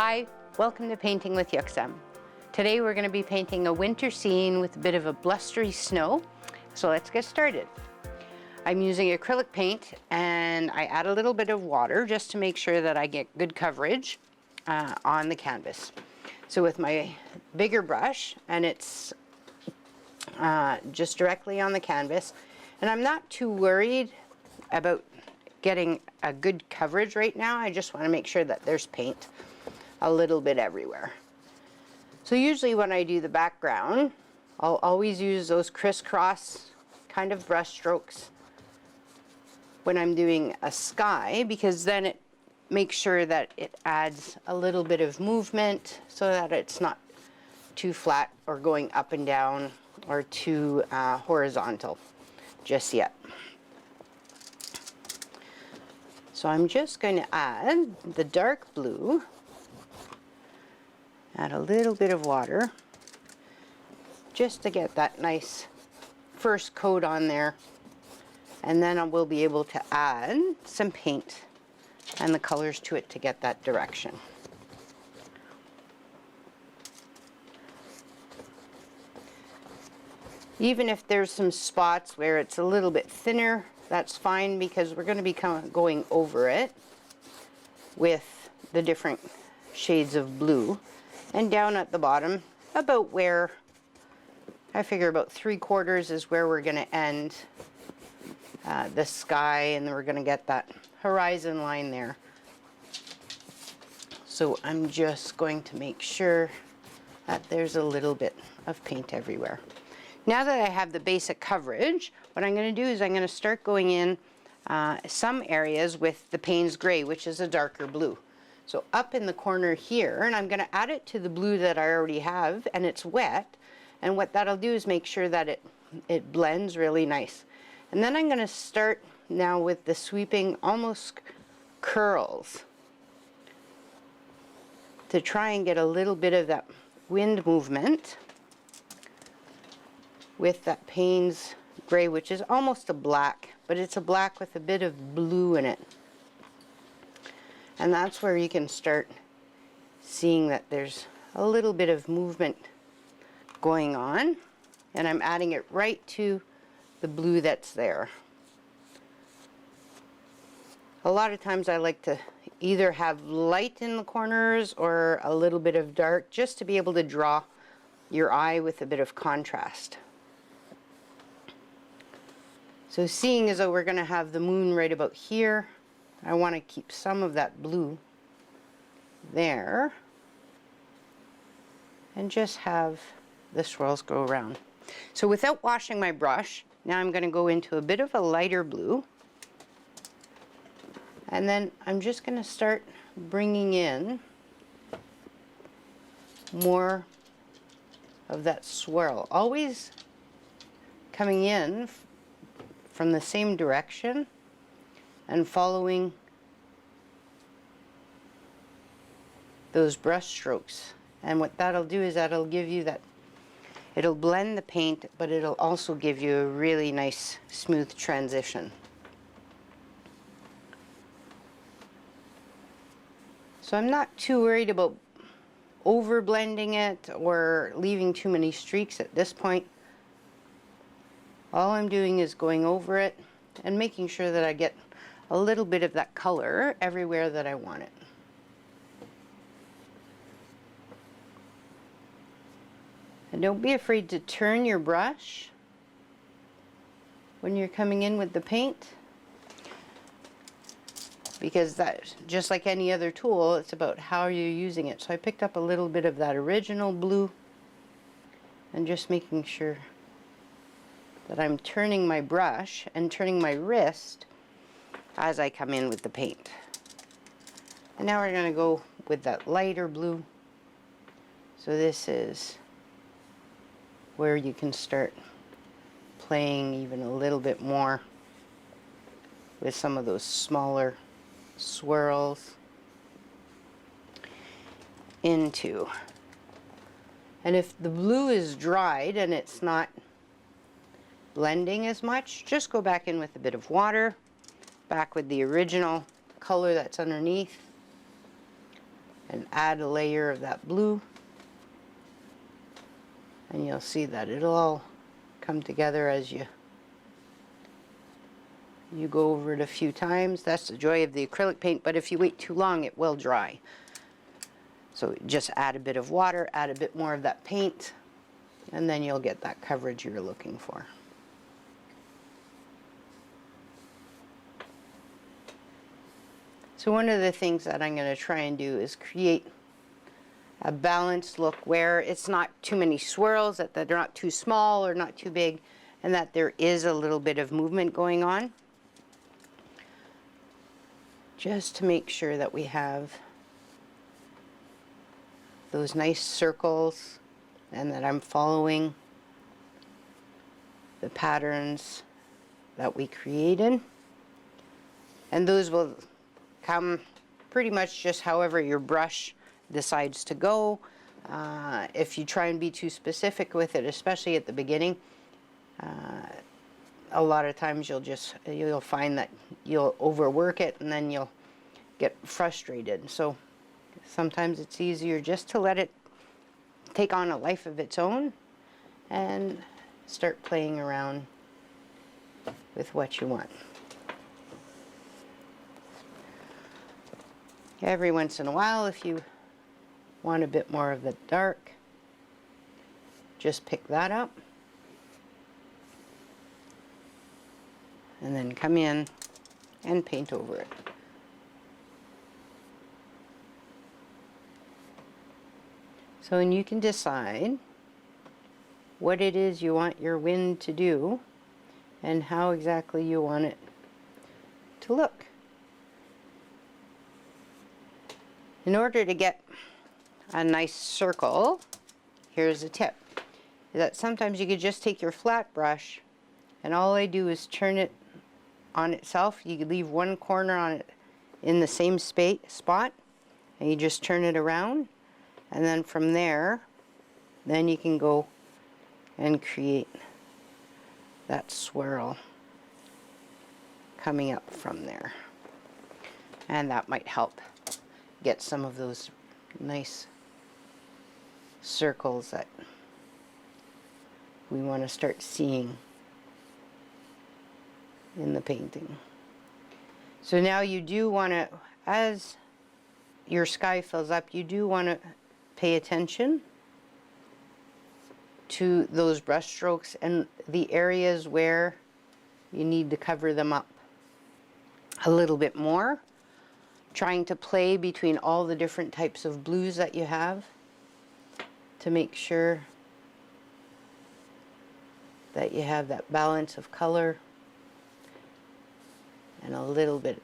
Hi, welcome to Painting with Yuk-Sem. Today we're going to be painting a winter scene with a bit of a blustery snow. So let's get started. I'm using acrylic paint and I add a little bit of water just to make sure that I get good coverage on the canvas. So with my bigger brush, and it's just directly on the canvas, and I'm not too worried about getting a good coverage right now. I just want to make sure that there's paint a little bit everywhere. So usually when I do the background, I'll always use those crisscross kind of brush strokes when I'm doing a sky, because then it makes sure that it adds a little bit of movement so that it's not too flat or going up and down or too horizontal just yet. So I'm just going to add the dark blue, add a little bit of water just to get that nice first coat on there, and then I will be able to add some paint and the colors to it to get that direction. Even if there's some spots where it's a little bit thinner, that's fine, because we're going to be going over it with the different shades of blue. And down at the bottom, about where, I figure about 3/4 is where we're going to end the sky, and then we're going to get that horizon line there. So I'm just going to make sure that there's a little bit of paint everywhere. Now that I have the basic coverage, what I'm going to do is I'm going to start going in some areas with the Payne's Gray, which is a darker blue. So up in the corner here, and I'm going to add it to the blue that I already have, and it's wet. And what that'll do is make sure that it blends really nice. And then I'm going to start now with the sweeping almost curls to try and get a little bit of that wind movement with that Payne's Gray, which is almost a black, but it's a black with a bit of blue in it. And that's where you can start seeing that there's a little bit of movement going on, and I'm adding it right to the blue that's there. A lot of times I like to either have light in the corners or a little bit of dark, just to be able to draw your eye with a bit of contrast. So seeing as though we're going to have the moon right about here, I want to keep some of that blue there and just have the swirls go around. So without washing my brush, now I'm going to go into a bit of a lighter blue, and then I'm just going to start bringing in more of that swirl, always coming in from the same direction and following those brush strokes. And what that'll do is that'll give you that, it'll blend the paint, but it'll also give you a really nice smooth transition. So I'm not too worried about over blending it or leaving too many streaks at this point. All I'm doing is going over it and making sure that I get a little bit of that color everywhere that I want it. And don't be afraid to turn your brush when you're coming in with the paint, because that, just like any other tool, it's about how you're using it. So I picked up a little bit of that original blue and just making sure that I'm turning my brush and turning my wrist as I come in with the paint. And now we're going to go with that lighter blue. So this is where you can start playing even a little bit more with some of those smaller swirls into. And if the blue is dried and it's not blending as much, just go back in with a bit of water, back with the original color that's underneath, and add a layer of that blue. And you'll see that it'll all come together as you go over it a few times. That's the joy of the acrylic paint, but if you wait too long, it will dry. So just add a bit of water, add a bit more of that paint, and then you'll get that coverage you're looking for. So one of the things that I'm going to try and do is create a balanced look where it's not too many swirls, that they're not too small or not too big, and that there is a little bit of movement going on. Just to make sure that we have those nice circles and that I'm following the patterns that we created. And those will come pretty much just however your brush decides to go. If you try and be too specific with it, especially at the beginning, a lot of times you'll find that you'll overwork it and then you'll get frustrated. So sometimes it's easier just to let it take on a life of its own and start playing around with what you want. Every once in a while, if you want a bit more of the dark, just pick that up and then come in and paint over it. So then you can decide what it is you want your wind to do and how exactly you want it to look. In order to get a nice circle, here's a tip. Is that sometimes you could just take your flat brush and all I do is turn it on itself. You could leave one corner on it in the same spot and you just turn it around, and then from there then you can go and create that swirl coming up from there, and that might help get some of those nice circles that we want to start seeing in the painting. So now you do want to, as your sky fills up, you do want to pay attention to those brush strokes and the areas where you need to cover them up a little bit more, trying to play between all the different types of blues that you have to make sure that you have that balance of color and a little bit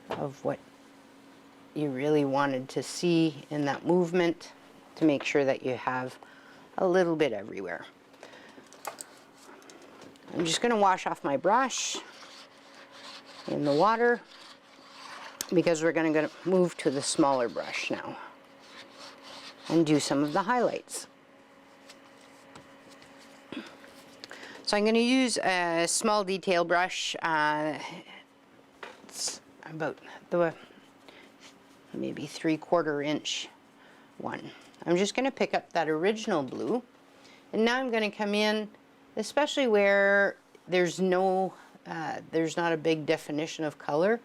of what you really wanted to see in that movement, to make sure that you have a little bit everywhere. I'm just going to wash off my brush in the water because we're going to move to the smaller brush now and do some of the highlights. So I'm going to use a small detail brush. It's about the maybe 3/4 inch one. I'm just going to pick up that original blue, and now I'm going to come in, especially where there's not a big definition of color,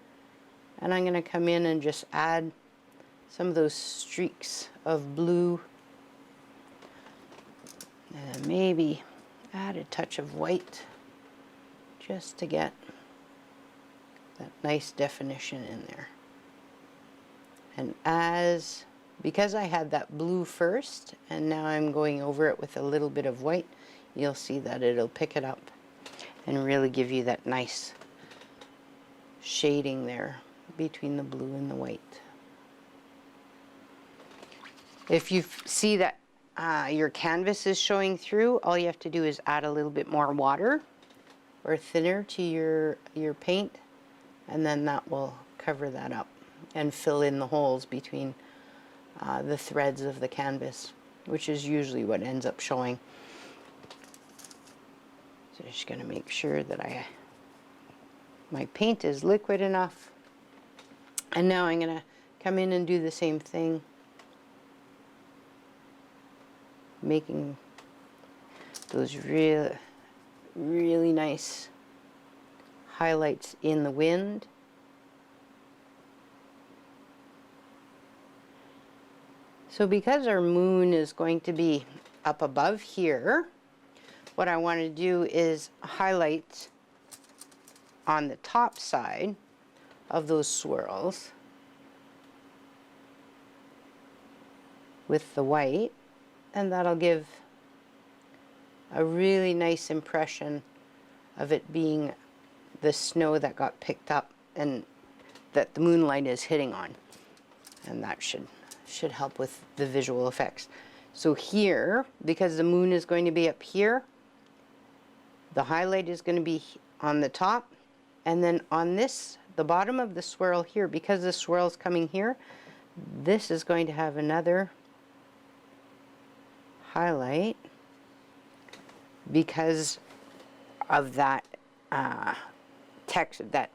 and I'm going to come in and just add some of those streaks of blue, and maybe add a touch of white just to get that nice definition in there. And because I had that blue first and now I'm going over it with a little bit of white, you'll see that it'll pick it up and really give you that nice shading there between the blue and the white. If you see that your canvas is showing through, all you have to do is add a little bit more water or thinner to your paint, and then that will cover that up and fill in the holes between the threads of the canvas, which is usually what ends up showing. So just going to make sure that I My paint is liquid enough. And now I'm going to come in and do the same thing, making those really nice highlights in the wind. So because our moon is going to be up above here, what I want to do is highlight on the top side of those swirls with the white, and that'll give a really nice impression of it being the snow that got picked up and that the moonlight is hitting on. And that should help with the visual effects. So here, because the moon is going to be up here, the highlight is going to be on the top, and then on this, the bottom of the swirl here, because the swirl's coming here, this is going to have another highlight because of that text, that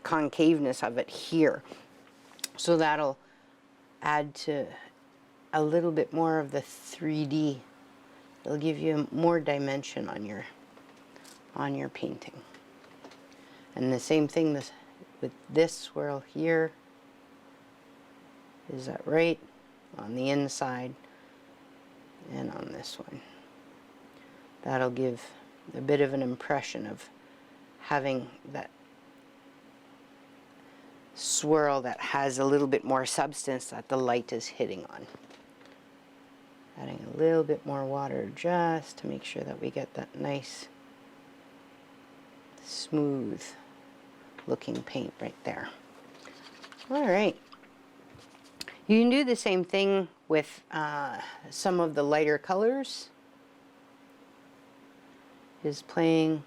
concaveness of it here. So that'll add to a little bit more of the 3D. It'll give you more dimension on your painting. And the same thing with this swirl here. Is that right? On the inside and on this one. That'll give a bit of an impression of having that swirl that has a little bit more substance that the light is hitting on. Adding a little bit more water just to make sure that we get that nice smooth looking paint right there. All right. You can do the same thing with some of the lighter colors. Is playing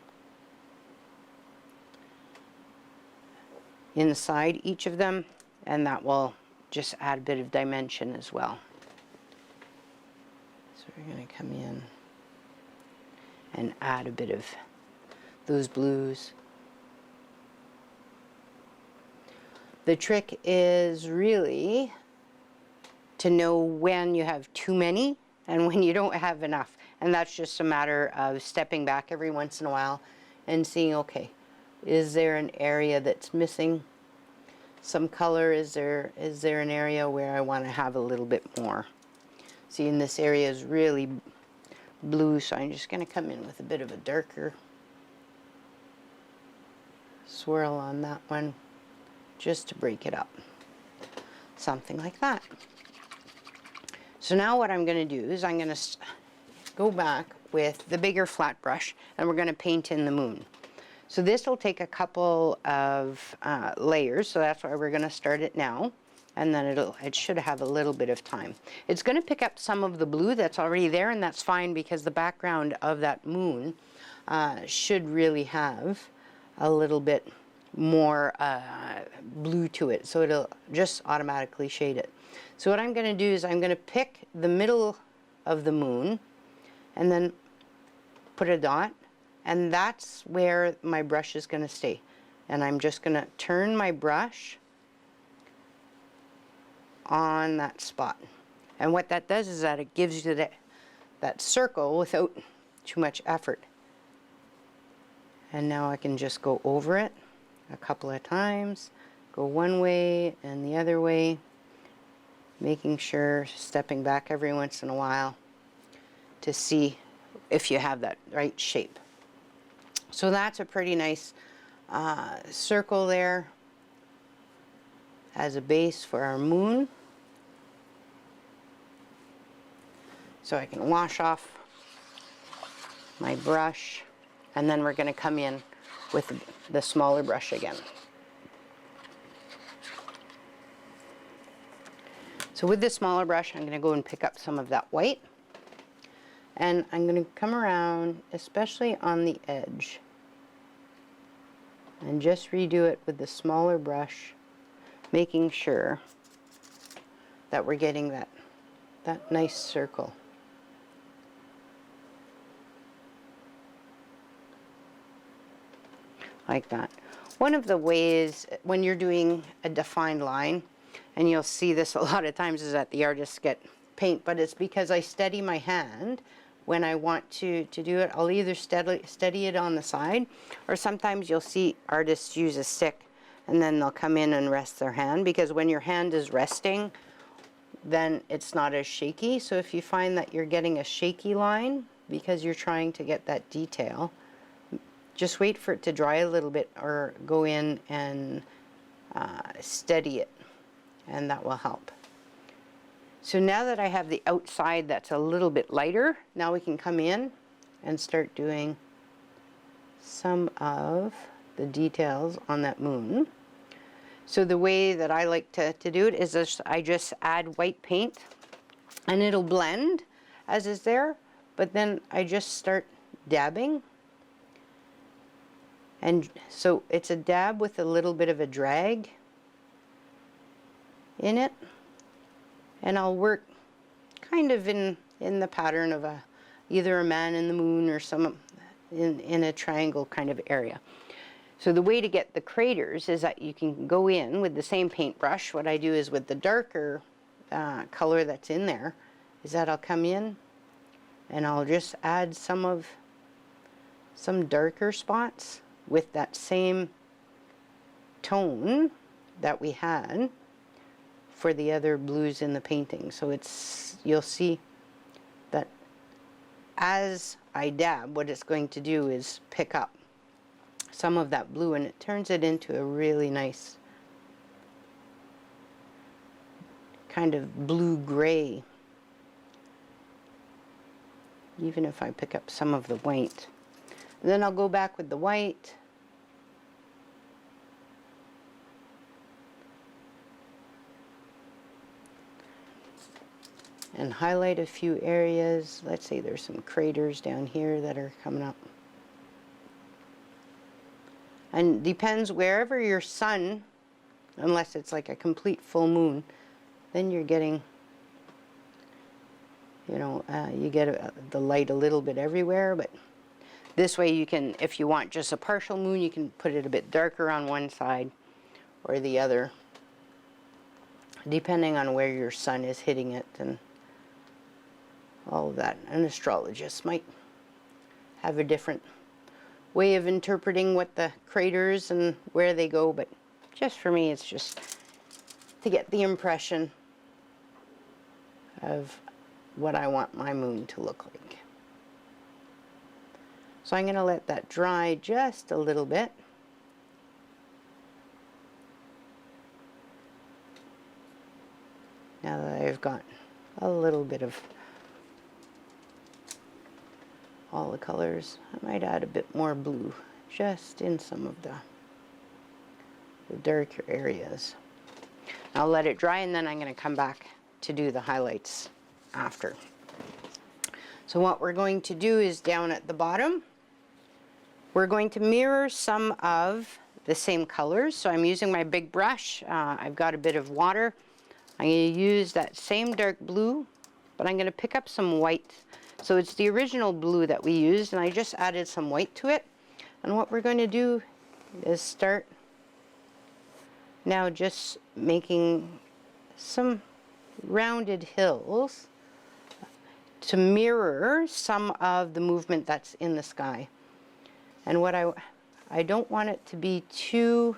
inside each of them, and that will just add a bit of dimension as well. So we're going to come in and add a bit of those blues. The trick is really to know when you have too many and when you don't have enough. And that's just a matter of stepping back every once in a while and seeing, okay, is there an area that's missing some color? Is there an area where I want to have a little bit more? See, in this area is really blue, so I'm just going to come in with a bit of a darker swirl on that one just to break it up. Something like that. So now what I'm going to do is I'm going to go back with the bigger flat brush, and we're going to paint in the moon. So this will take a couple of layers, so that's why we're going to start it now, and then it should have a little bit of time. It's going to pick up some of the blue that's already there, and that's fine because the background of that moon should really have a little bit more blue to it, so it'll just automatically shade it. So what I'm going to do is I'm going to pick the middle of the moon and then put a dot, and that's where my brush is going to stay. And I'm just going to turn my brush on that spot. And what that does is that it gives you that circle without too much effort. And now I can just go over it a couple of times, go one way and the other way, making sure, stepping back every once in a while to see if you have that right shape. So that's a pretty nice circle there as a base for our moon. So I can wash off my brush, and then we're going to come in with the smaller brush again. So with the smaller brush, I'm going to go and pick up some of that white, and I'm going to come around, especially on the edge, and just redo it with the smaller brush, making sure that we're getting that nice circle. Like that. One of the ways when you're doing a defined line, and you'll see this a lot of times, is that the artists get paint, but it's because I steady my hand when I want to do it. I'll either steady it on the side, or sometimes you'll see artists use a stick and then they'll come in and rest their hand, because when your hand is resting, then it's not as shaky. So if you find that you're getting a shaky line because you're trying to get that detail, just wait for it to dry a little bit, or go in and steady it, and that will help. So now that I have the outside that's a little bit lighter, now we can come in and start doing some of the details on that moon. So the way that I like to do it is I just add white paint, and it'll blend as is there, but then I just start dabbing. And so it's a dab with a little bit of a drag in it. And I'll work kind of in the pattern of either a man in the moon or some in a triangle kind of area. So the way to get the craters is that you can go in with the same paintbrush. What I do is, with the darker color that's in there, is that I'll come in and I'll just add some darker spots with that same tone that we had for the other blues in the painting. So you'll see that as I dab, what it's going to do is pick up some of that blue, and it turns it into a really nice kind of blue-gray, even if I pick up some of the white. And then I'll go back with the white, and highlight a few areas. Let's say there's some craters down here that are coming up. And depends wherever your sun, unless it's like a complete full moon, then you're getting, you know, you get the light a little bit everywhere. But this way you can, if you want just a partial moon, you can put it a bit darker on one side or the other, depending on where your sun is hitting it and all of that. An astrologist might have a different way of interpreting what the craters and where they go, but just for me, it's just to get the impression of what I want my moon to look like. So I'm going to let that dry just a little bit. Now that I've got a little bit of all the colors, I might add a bit more blue just in some of the darker areas. I'll let it dry, and then I'm going to come back to do the highlights after. So what we're going to do is, down at the bottom, we're going to mirror some of the same colors. So I'm using my big brush. I've got a bit of water. I'm going to use that same dark blue, but I'm going to pick up some white. So it's the original blue that we used, and I just added some white to it. And what we're going to do is start now just making some rounded hills to mirror some of the movement that's in the sky. And what I don't want it to be too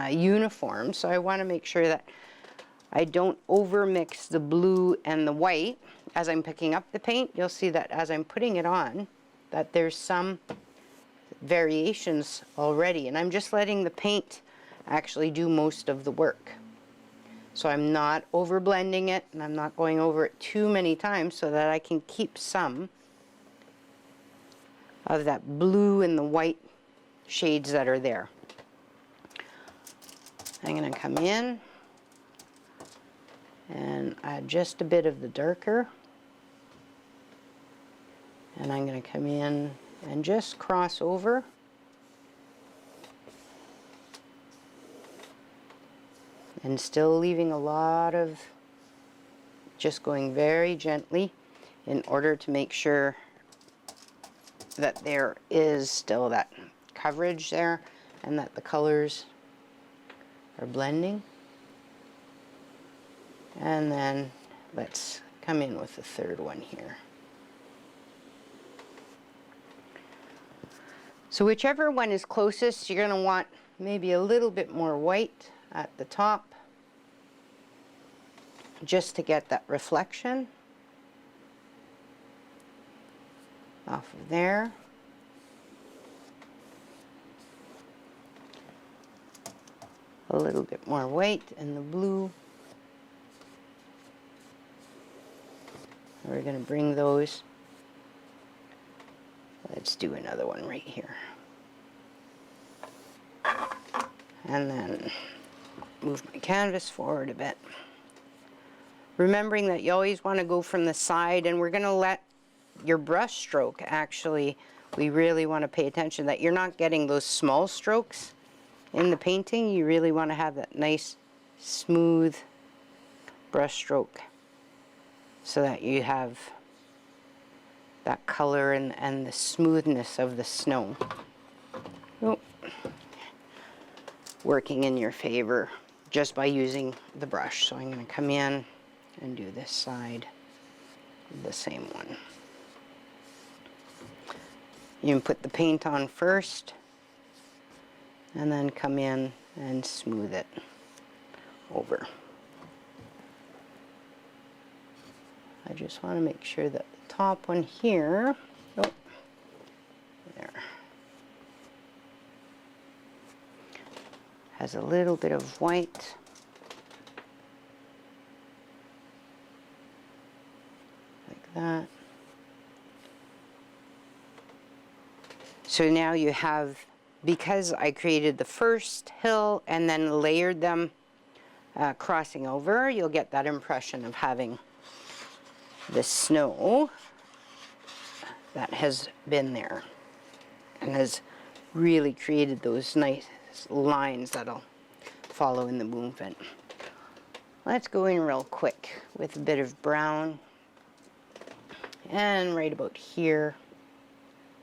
uniform, so I want to make sure that I don't overmix the blue and the white. As I'm picking up the paint, you'll see that as I'm putting it on, that there's some variations already, and I'm just letting the paint actually do most of the work. So I'm not over blending it, and I'm not going over it too many times, so that I can keep some of that blue and the white shades that are there. I'm going to come in and add just a bit of the darker, and I'm going to come in and just cross over and still leaving a lot of, just going very gently in order to make sure that there is still that coverage there, and that the colors are blending. And then let's come in with the third one here. So whichever one is closest, you're going to want maybe a little bit more white at the top, just to get that reflection off of there. A little bit more white in the blue. We're going to bring those. Let's do another one right here. And then move my canvas forward a bit. Remembering that you always want to go from the side, and we're going to let your brush stroke, actually, we really want to pay attention that you're not getting those small strokes in the painting. You really want to have that nice, smooth brush stroke so that you have that color and the smoothness of the snow. Oh. Working in your favor just by using the brush. So I'm going to come in and do this side of the same one. You can put the paint on first and then come in and smooth it over. I just want to make sure that the top one here, oh, there, has a little bit of white. Like that. So now you have, because I created the first hill and then layered them crossing over, you'll get that impression of having the snow that has been there and has really created those nice lines that'll follow in the movement. Let's go in real quick with a bit of brown, and right about here,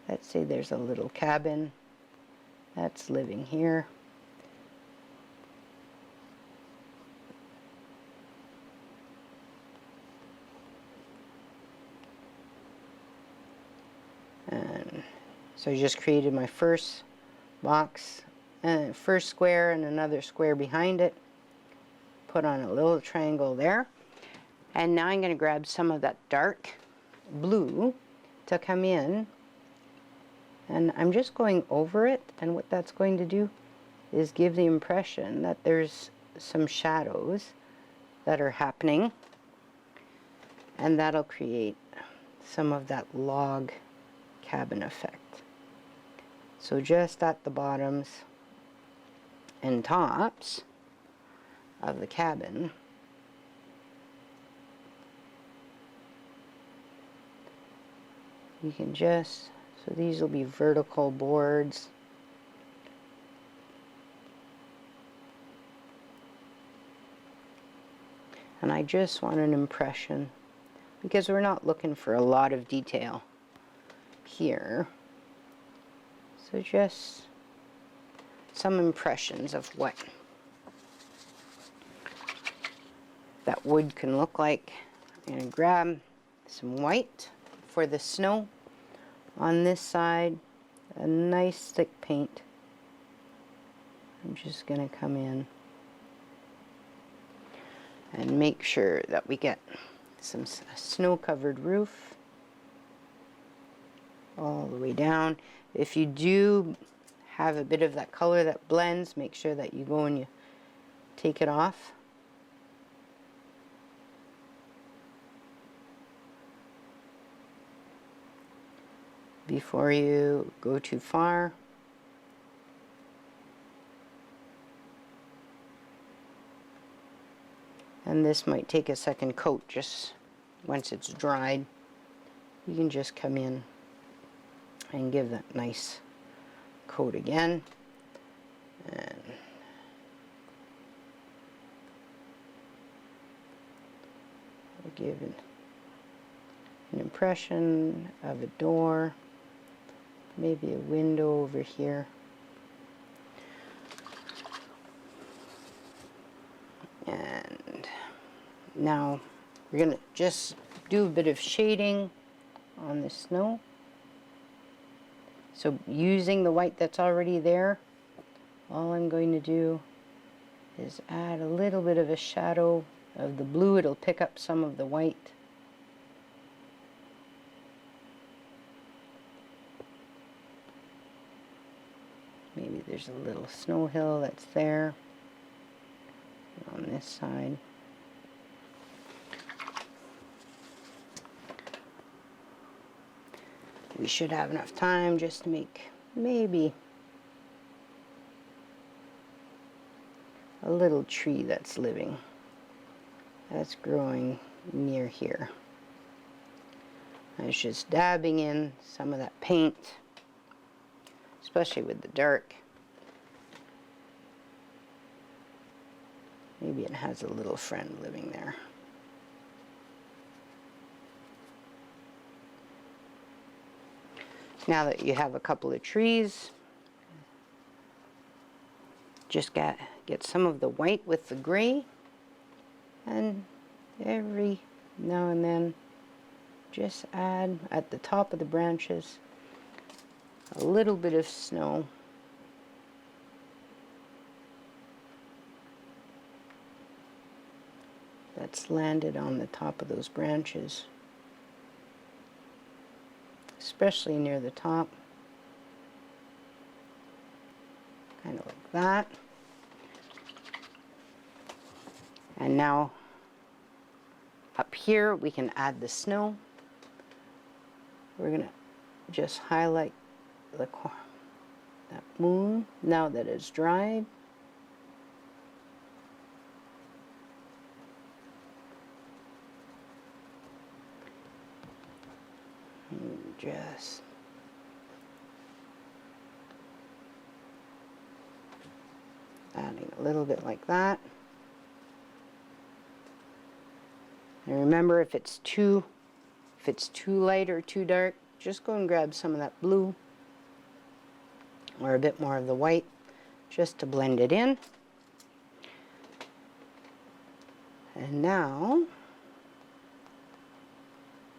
let's say there's a little cabin that's living here. And so I just created my first box, first square and another square behind it. Put on a little triangle there. And now I'm going to grab some of that dark blue to come in. And I'm just going over it, and what that's going to do is give the impression that there's some shadows that are happening, and that'll create some of that log cabin effect. So just at the bottoms and tops of the cabin, you can just, so these will be vertical boards. And I just want an impression, because we're not looking for a lot of detail here. So just some impressions of what that wood can look like. I'm going to grab some white for the snow on this side, a nice thick paint. I'm just going to come in and make sure that we get some snow-covered roof all the way down. If you do have a bit of that color that blends, make sure that you go and you take it off. Before you go too far. And this might take a second coat. Just once it's dried, you can just come in and give that nice coat again. And give an impression of a door, maybe a window over here. Now we're gonna just do a bit of shading on the snow. So using the white that's already there, all I'm going to do is add a little bit of a shadow of the blue. It'll pick up some of the white. Maybe there's a little snow hill that's there on this side. We should have enough time just to make maybe a little tree that's living, that's growing near here. I was just dabbing in some of that paint, especially with the dark. Maybe it has a little friend living there. Now that you have a couple of trees, just get some of the white with the gray, and every now and then just add at the top of the branches a little bit of snow. That's landed on the top of those branches, especially near the top, kind of like that. And now up here we can add the snow. We're gonna just highlight that moon now that it's dried. And just adding a little bit like that. And remember, if it's too light or too dark, just go and grab some of that blue or a bit more of the white just to blend it in. And now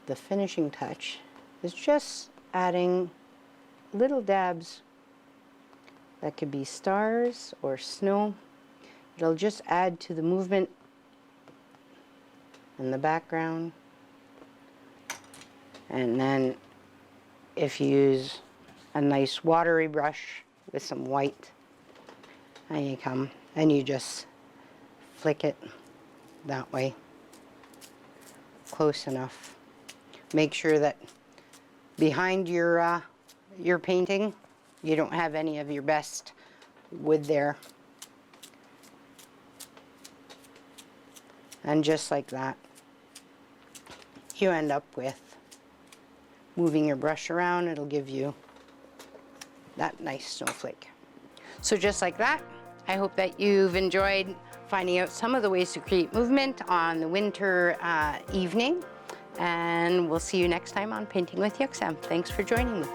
the finishing touch is just adding little dabs that could be stars or snow. It'll just add to the movement in the background. And then if you use a nice watery brush with some white, and you come and you just flick it that way, close enough. Make sure that behind your painting you don't have any of your best wood there. And just like that, you end up with, moving your brush around, it'll give you that nice snowflake. So just like that, I hope that you've enjoyed finding out some of the ways to create movement on the winter evening. And we'll see you next time on Painting with Yuk-Sem. Thanks for joining me.